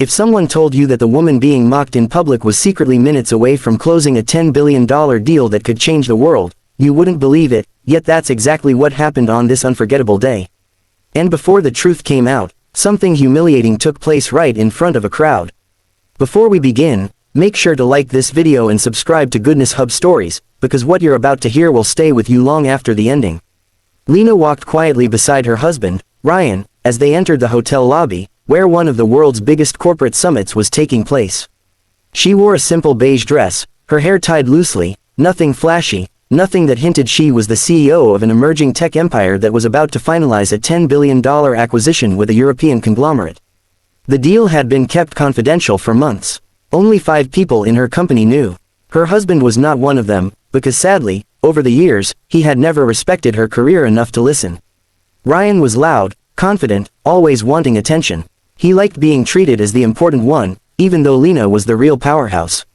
If someone told you that the woman being mocked in public was secretly minutes away from closing a $10 billion deal that could change the world, you wouldn't believe it, yet that's exactly what happened on this unforgettable day. And before the truth came out, something humiliating took place right in front of a crowd. Before we begin, make sure to like this video and subscribe to Goodness Hub Stories, because what you're about to hear will stay with you long after the ending. Lena walked quietly beside her husband, Ryan, as they entered the hotel lobby, where one of the world's biggest corporate summits was taking place. She wore a simple beige dress, her hair tied loosely, nothing flashy, nothing that hinted she was the CEO of an emerging tech empire that was about to finalize a $10 billion acquisition with a European conglomerate. The deal had been kept confidential for months. Only 5 people in her company knew. Her husband was not one of them, because sadly, over the years, he had never respected her career enough to listen. Ryan was loud, confident, always wanting attention. He liked being treated as the important one, even though Lena was the real powerhouse.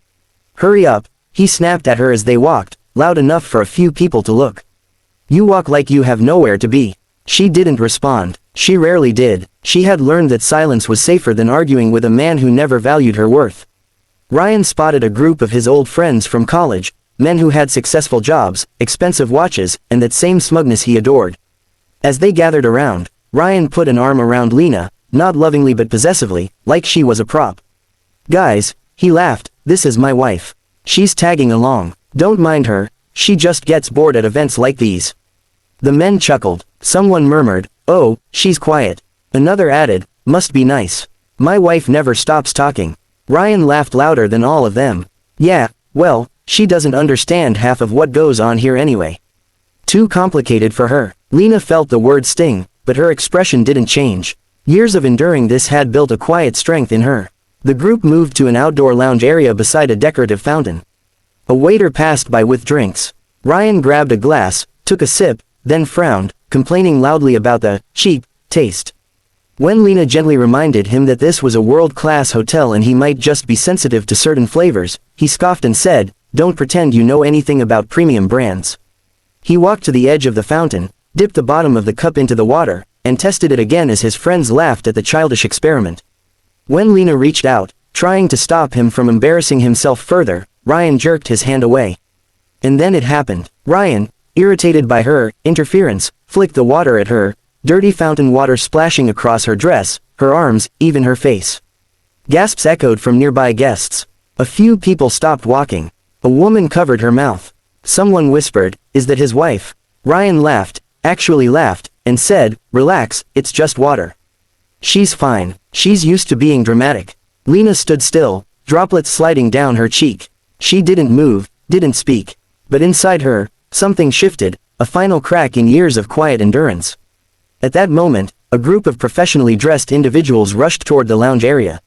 "Hurry up," he snapped at her as they walked, loud enough for a few people to look. "You walk like you have nowhere to be." She didn't respond. She rarely did. She had learned that silence was safer than arguing with a man who never valued her worth. Ryan spotted a group of his old friends from college, men who had successful jobs, expensive watches, and that same smugness he adored. As they gathered around, Ryan put an arm around Lena, not lovingly but possessively, like she was a prop. "Guys," he laughed, "this is my wife. She's tagging along. Don't mind her, she just gets bored at events like these." The men chuckled. Someone murmured, "Oh, she's quiet." Another added, "Must be nice. My wife never stops talking." Ryan laughed louder than all of them. "Yeah, well, she doesn't understand half of what goes on here anyway. Too complicated for her." Lena felt the word sting, but her expression didn't change. Years of enduring this had built a quiet strength in her. The group moved to an outdoor lounge area beside a decorative fountain. A waiter passed by with drinks. Ryan grabbed a glass, took a sip, then frowned, complaining loudly about the cheap taste. When Lena gently reminded him that this was a world-class hotel and he might just be sensitive to certain flavors, he scoffed and said, "Don't pretend you know anything about premium brands." He walked to the edge of the fountain, dipped the bottom of the cup into the water, and tested it again as his friends laughed at the childish experiment. When Lena reached out, trying to stop him from embarrassing himself further, Ryan jerked his hand away. And then it happened. Ryan, irritated by her interference, flicked the water at her, dirty fountain water splashing across her dress, her arms, even her face. Gasps echoed from nearby guests. A few people stopped walking. A woman covered her mouth. Someone whispered, "Is that his wife?" Ryan laughed, actually laughed, and said, "Relax, it's just water. She's fine. She's used to being dramatic." Lena stood still, droplets sliding down her cheek. She didn't move, didn't speak. But inside her, something shifted, a final crack in years of quiet endurance. At that moment, a group of professionally dressed individuals rushed toward the lounge area.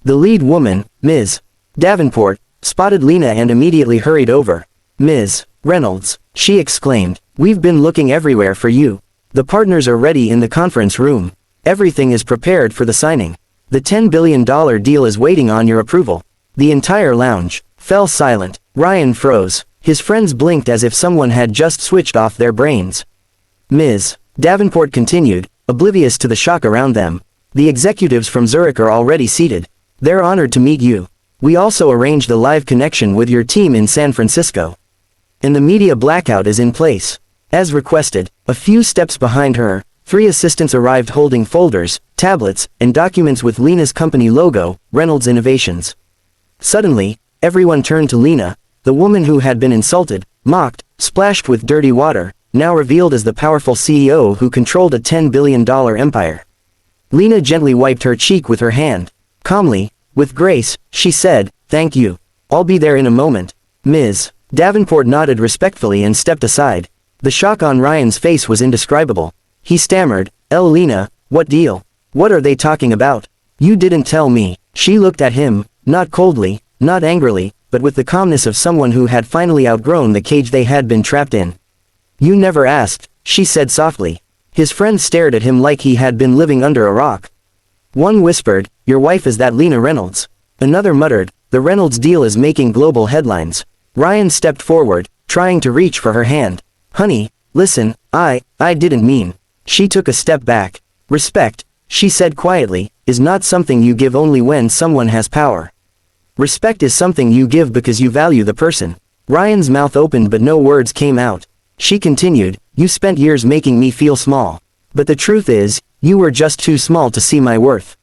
The lead woman, Ms. Davenport, spotted Lena and immediately hurried over. "Ms. Reynolds," she exclaimed, "we've been looking everywhere for you. The partners are ready in the conference room. Everything is prepared for the signing. The $10 billion deal is waiting on your approval." The entire lounge fell silent. Ryan froze. His friends blinked as if someone had just switched off their brains. Ms. Davenport continued, oblivious to the shock around them. "The executives from Zurich are already seated. They're honored to meet you. We also arranged a live connection with your team in San Francisco. And the media blackout is in place." As requested, a few steps behind her, 3 assistants arrived holding folders, tablets, and documents with Lena's company logo, Reynolds Innovations. Suddenly, everyone turned to Lena, the woman who had been insulted, mocked, splashed with dirty water, now revealed as the powerful CEO who controlled a $10 billion empire. Lena gently wiped her cheek with her hand. Calmly, with grace, she said, "Thank you. I'll be there in a moment." Ms. Davenport nodded respectfully and stepped aside. The shock on Ryan's face was indescribable. He stammered, Lena, what deal? What are they talking about? You didn't tell me." She looked at him, not coldly, not angrily, but with the calmness of someone who had finally outgrown the cage they had been trapped in. "You never asked," she said softly. His friends stared at him like he had been living under a rock. One whispered, "Your wife is that Lena Reynolds." Another muttered, "The Reynolds deal is making global headlines." Ryan stepped forward, trying to reach for her hand. "Honey, listen, I didn't mean." She took a step back. "Respect," she said quietly, is not something you give only when someone has power. Respect is something you give because you value the person. Ryan's mouth opened but no words came out. She continued, you spent years making me feel small. But the truth is, you were just too small to see my worth.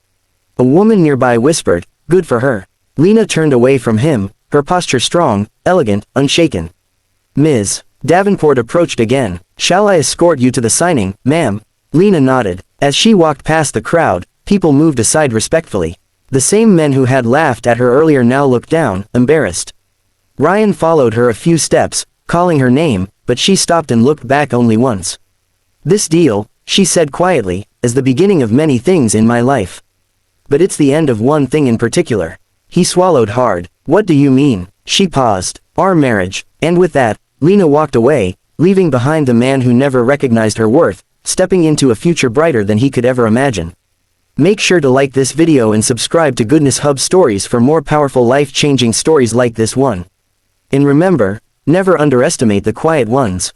A woman nearby whispered, good for her. Lena turned away from him, her posture strong, elegant, unshaken. Ms. Davenport approached again. Shall I escort you to the signing, ma'am? Lena nodded. As she walked past the crowd, people moved aside respectfully. The same men who had laughed at her earlier now looked down, embarrassed. Ryan followed her a few steps, calling her name, but she stopped and looked back only once. This deal, she said quietly, is the beginning of many things in my life. But it's the end of one thing in particular. He swallowed hard. What do you mean? She paused. Our marriage. And with that, Lena walked away, leaving behind the man who never recognized her worth, stepping into a future brighter than he could ever imagine. Make sure to like this video and subscribe to Goodness Hub Stories for more powerful life-changing stories like this one. And remember, never underestimate the quiet ones.